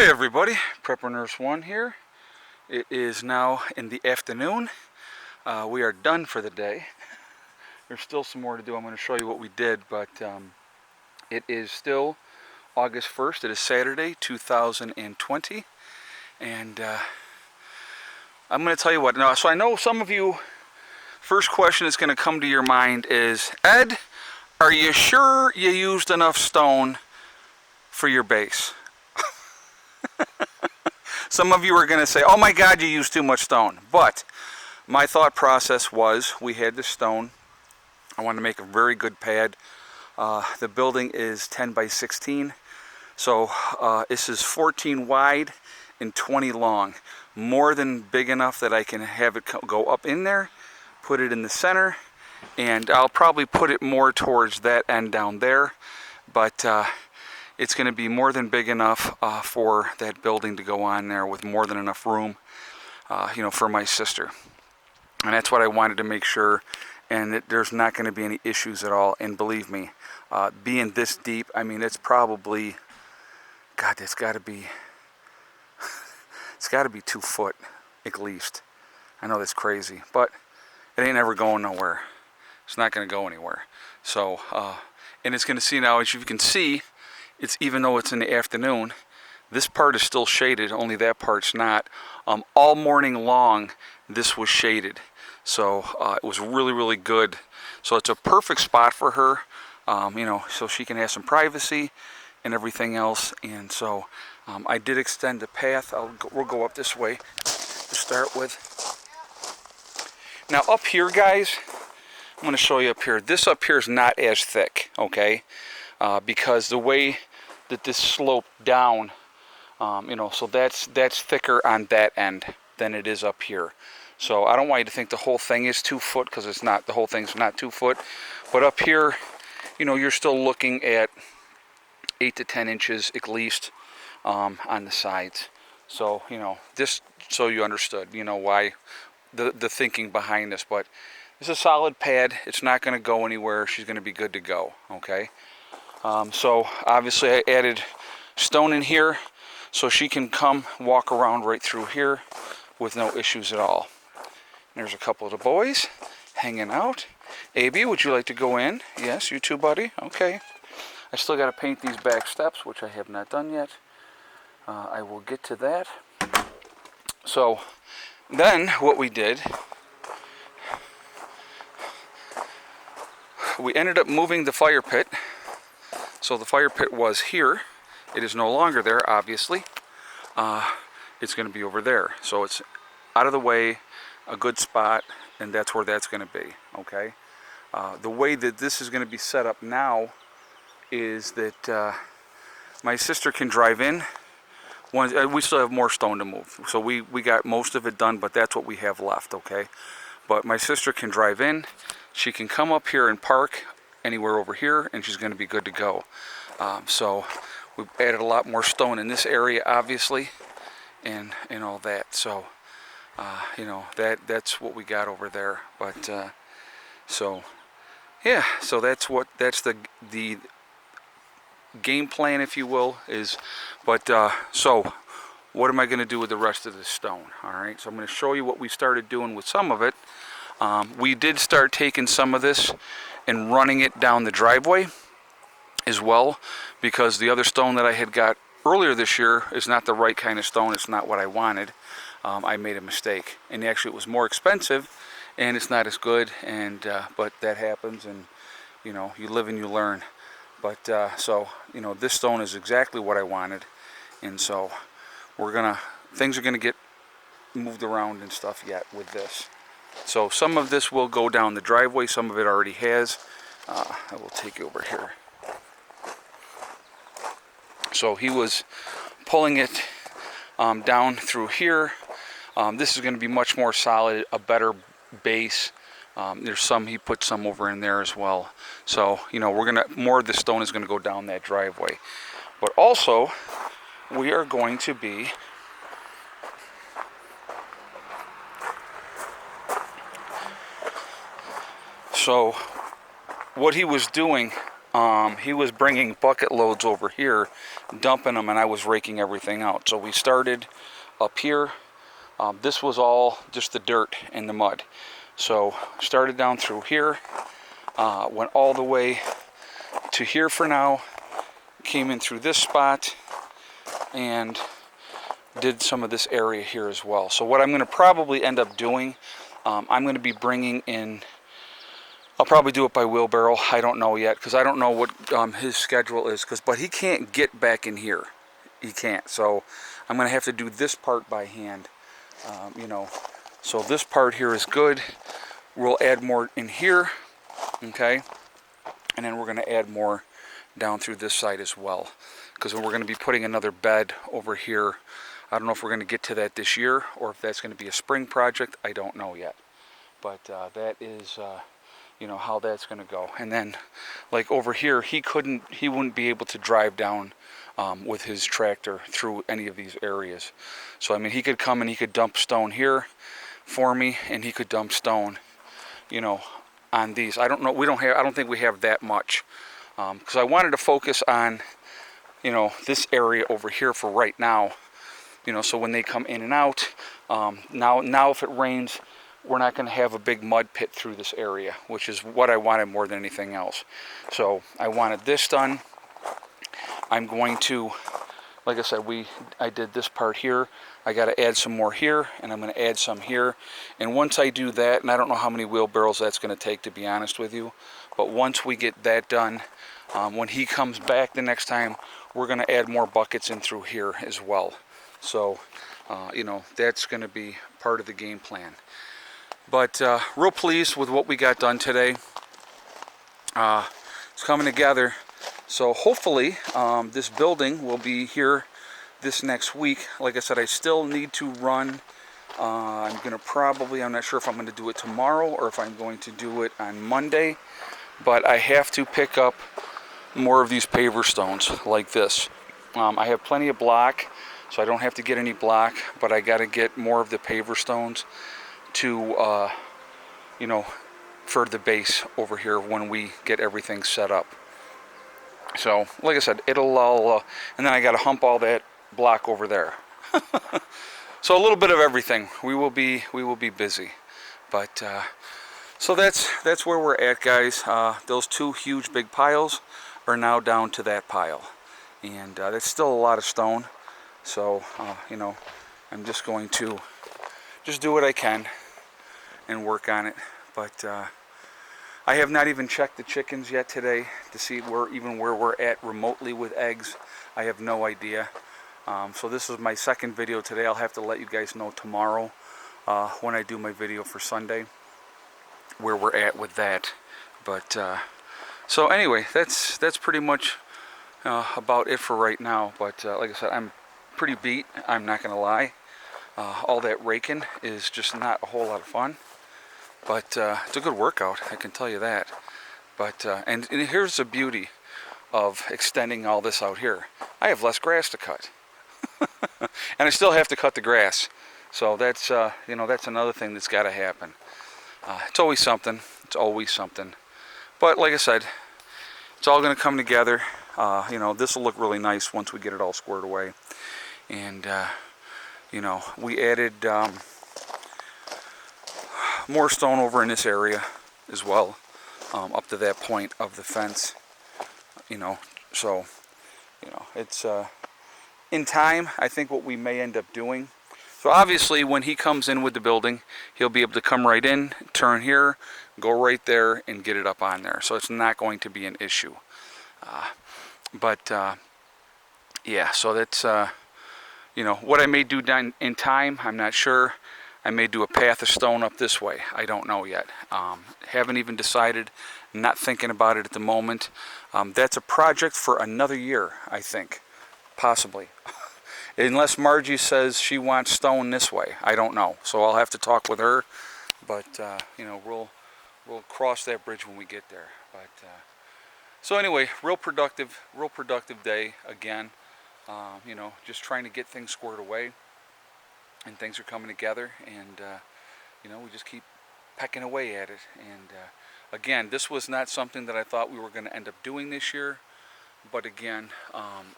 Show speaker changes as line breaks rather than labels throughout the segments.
Hey everybody, Prepper Nurse 1 here. It is now in the afternoon. We are done for the day. There's still some more to do. I'm going to show you what we did, but it is still August 1st. It is Saturday, 2020. And I'm going to tell you what. Now, so I know some of you, first question that's going to come to your mind is, Ed, are you sure you used enough stone for your base? Some of you are going to say, oh my God, you used too much stone. But my thought process was, we had this stone. I wanted to make a very good pad. The building is 10 by 16. So this is 14 wide and 20 long. More than big enough that I can have it go up in there, put it in the center, and I'll probably put it more towards that end down there. But it's going to be more than big enough for that building to go on there, with more than enough room, for my sister. And that's what I wanted to make sure, and that there's not going to be any issues at all. And believe me, being this deep, I mean, it's probably, God, it's got to be 2 foot at least. I know that's crazy, but it ain't ever going nowhere. It's not going to go anywhere. So, and it's going to see now, as you can see, it's, even though it's in the afternoon, this part is still shaded, only that part's not. All morning long, this was shaded. So it was really, really good. So it's a perfect spot for her, so she can have some privacy and everything else. And so I did extend the path. We'll go up this way to start with. Now up here, guys, I'm going to show you up here. This up here is not as thick, okay? Because the way that this sloped down, so that's thicker on that end than it is up here. So I don't want you to think the whole thing is 2 foot, because it's not. The whole thing's not 2 foot. But up here, you're still looking at 8 to 10 inches at least on the sides. So, just so you understood, why the thinking behind this. But it's a solid pad. It's not going to go anywhere. She's going to be good to go, okay? So obviously I added stone in here so she can come walk around right through here with no issues at all. There's a couple of the boys hanging out. AB, would you like to go in? Yes, you too, buddy? Okay. I still got to paint these back steps, which I have not done yet. I will get to that. So then what we did, we ended up moving the fire pit. So the fire pit was here. It is no longer there, obviously. It's going to be over there. So it's out of the way, a good spot, and that's where that's going to be, okay? The way that this is going to be set up now is that my sister can drive in. We still have more stone to move. So we got most of it done, but that's what we have left, okay? But my sister can drive in. She can come up here and park anywhere over here, and she's going to be good to go. So we've added a lot more stone in this area, obviously, and all that. So that's what we got over there. But so yeah, so that's the game plan, if you will, is. But so what am I going to do with the rest of this stone? All right, so I'm going to show you what we started doing with some of it. We did start taking some of this and running it down the driveway as well, because the other stone that I had got earlier this year is not the right kind of stone. It's not what I wanted. I made a mistake, and actually it was more expensive, and it's not as good. And but that happens, and you live and you learn. But so this stone is exactly what I wanted, and so things are gonna get moved around and stuff yet with this. So some of this will go down the driveway. Some of it already has. I will take you over here. So he was pulling it down through here. This is going to be much more solid, a better base. He put some over in there as well. So, more of the stone is going to go down that driveway. But also, we are going to be so what he was doing he was bringing bucket loads over here, dumping them, and I was raking everything out. So we started up here. This was all just the dirt and the mud. So started down through here, went all the way to here for now, came in through this spot, and did some of this area here as well. So what I'm going to probably end up doing, I'm going to be bringing in, I'll probably do it by wheelbarrow. I don't know yet, because I don't know what his schedule is, but he can't get back in here. He can't. So I'm going to have to do this part by hand, you know. So this part here is good. We'll add more in here, okay? And then we're going to add more down through this side as well, because we're going to be putting another bed over here. I don't know if we're going to get to that this year, or if that's going to be a spring project. I don't know yet. But that is, you know, how that's going to go. And then, like over here, he wouldn't be able to drive down with his tractor through any of these areas. So I mean, he could come and he could dump stone here for me, and he could dump stone, you know, on these. I don't know. I don't think we have that much, because I wanted to focus on, you know, this area over here for right now. You know, so when they come in and out, now if it rains, we're not going to have a big mud pit through this area, which is what I wanted more than anything else. So I wanted this done. I'm going to, like I said, I did this part here. I got to add some more here, and I'm going to add some here. And once I do that, and I don't know how many wheelbarrows that's going to take, to be honest with you, but once we get that done, when he comes back the next time, we're going to add more buckets in through here as well. So, you know, that's going to be part of the game plan. But real pleased with what we got done today. It's coming together. So hopefully this building will be here this next week. Like I said, I still need to run. I'm not sure if I'm going to do it tomorrow or if I'm going to do it on Monday. But I have to pick up more of these paver stones like this. I have plenty of block, so I don't have to get any block, but I got to get more of the paver stones to, you know, for the base over here when we get everything set up. So, like I said, it'll all, and then I got to hump all that block over there. So a little bit of everything. We will be busy, but so that's where we're at, guys. Those two huge big piles are now down to that pile, and that's still a lot of stone. So you know, I'm just going to just do what I can and work on it. But I have not even checked the chickens yet today to see where we're at remotely with eggs. I have no idea. So this is my second video today. I'll have to let you guys know tomorrow when I do my video for Sunday where we're at with that. But so anyway, that's pretty much about it for right now. But like I said, I'm pretty beat. I'm not gonna lie. All that raking is just not a whole lot of fun. But it's a good workout, I can tell you that. But and here's the beauty of extending all this out here. I have less grass to cut. And I still have to cut the grass. So that's, you know, that's another thing that's got to happen. It's always something. It's always something. But like I said, it's all going to come together. You know, this will look really nice once we get it all squared away. And, you know, we added more stone over in this area as well, up to that point of the fence. You know, so, you know, it's... in time, I think what we may end up doing. So obviously when he comes in with the building, he'll be able to come right in, turn here, go right there, and get it up on there. So it's not going to be an issue. Yeah, so that's, you know, what I may do down in time, I'm not sure. I may do a path of stone up this way. I don't know yet. Haven't even decided. Not thinking about it at the moment. That's a project for another year, I think. Possibly. Unless Margie says she wants stone this way. I don't know. So I'll have to talk with her. But, you know, we'll cross that bridge when we get there. But, so anyway, real productive day again. You know, just trying to get things squared away. And things are coming together. And, you know, we just keep pecking away at it. And again, this was not something that I thought we were going to end up doing this year. But again,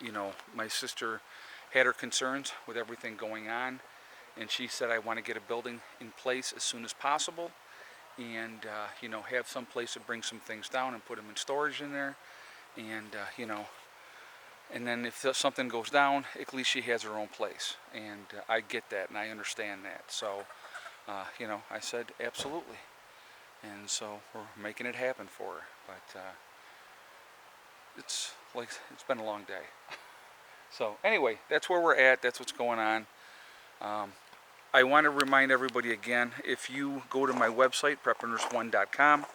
you know, my sister had her concerns with everything going on, and she said, I want to get a building in place as soon as possible, and you know, have some place to bring some things down and put them in storage in there, and you know, and then if something goes down, at least she has her own place. And I get that, and I understand that. So you know, I said absolutely, and so we're making it happen for her. But it's been a long day. So anyway, that's where we're at. That's what's going on. I want to remind everybody again, if you go to my website, preppreneurs1.com,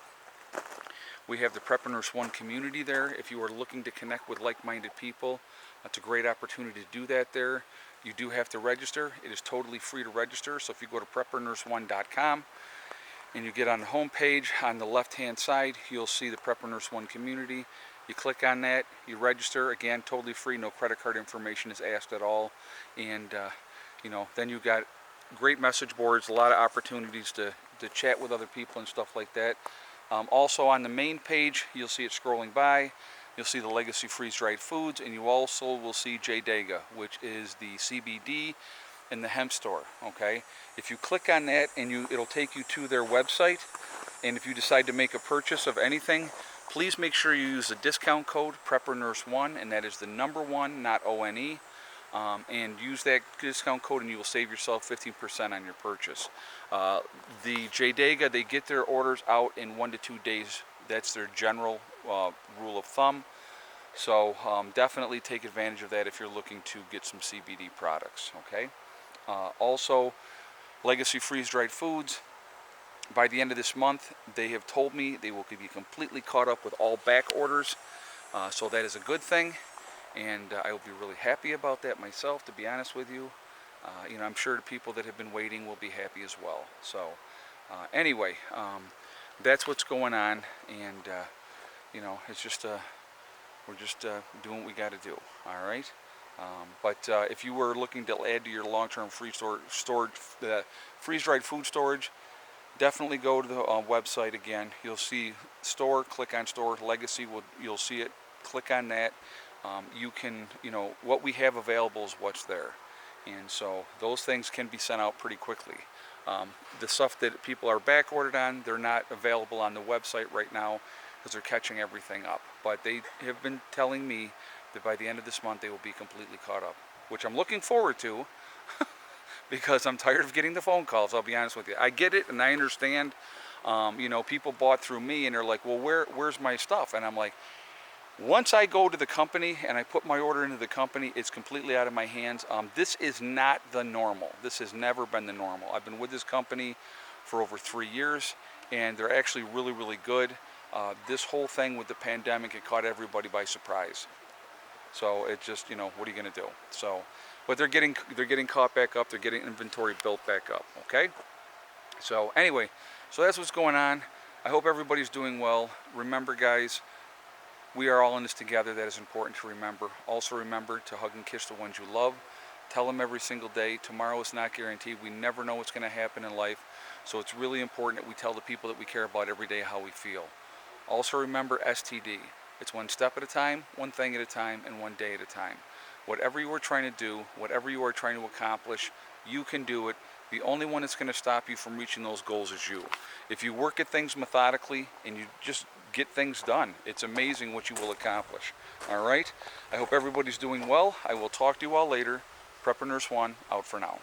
we have the Preppreneurs One community there. If you are looking to connect with like-minded people, that's a great opportunity to do that there. You do have to register. It is totally free to register. So if you go to preppreneurs1.com and you get on the home page, on the left-hand side, you'll see the Preppreneurs One community. You click on that, you register, again, totally free, no credit card information is asked at all. And you know, then you've got great message boards, a lot of opportunities to chat with other people and stuff like that. Also on the main page, you'll see it scrolling by, you'll see the Legacy Freeze-Dried Foods, and you also will see JDega, which is the CBD and the hemp store, okay? If you click on that, and it'll take you to their website, and if you decide to make a purchase of anything, please make sure you use the discount code PrepperNurse1, and that is the number 1, not O-N-E, and use that discount code and you will save yourself 15% on your purchase. The JDega, they get their orders out in 1 to 2 days. That's their general rule of thumb. So definitely take advantage of that if you're looking to get some CBD products, okay? Also, Legacy Freeze-Dried Foods, by the end of this month, they have told me they will be completely caught up with all back orders. So that is a good thing, and I will be really happy about that myself, to be honest with you. You know, I'm sure the people that have been waiting will be happy as well. So anyway, that's what's going on, and you know, it's just we're just doing what we got to do. All right. But if you were looking to add to your long-term freeze-dried food storage, definitely go to the website again. You'll see store, click on store, Legacy, you'll see it, click on that. You can, you know, what we have available is what's there. And so those things can be sent out pretty quickly. The stuff that people are back ordered on, they're not available on the website right now because they're catching everything up. But they have been telling me that by the end of this month they will be completely caught up, which I'm looking forward to. Because I'm tired of getting the phone calls, I'll be honest with you. I get it and I understand. You know, people bought through me and they're like, well, where's my stuff? And I'm like, once I go to the company and I put my order into the company, it's completely out of my hands. This is not the normal. This has never been the normal. I've been with this company for over 3 years, and they're actually really, really good. This whole thing with the pandemic, it caught everybody by surprise. So it's just, you know, what are you going to do? So, but they're getting caught back up. They're getting inventory built back up. Okay. So anyway, so that's what's going on. I hope everybody's doing well. Remember, guys, we are all in this together. That is important to remember. Also remember to hug and kiss the ones you love. Tell them every single day. Tomorrow is not guaranteed. We never know what's going to happen in life. So it's really important that we tell the people that we care about every day how we feel. Also remember STD. It's one step at a time, one thing at a time, and one day at a time. Whatever you are trying to do, whatever you are trying to accomplish, you can do it. The only one that's going to stop you from reaching those goals is you. If you work at things methodically and you just get things done, it's amazing what you will accomplish. All right? I hope everybody's doing well. I will talk to you all later. Prepper Nurse 1, out for now.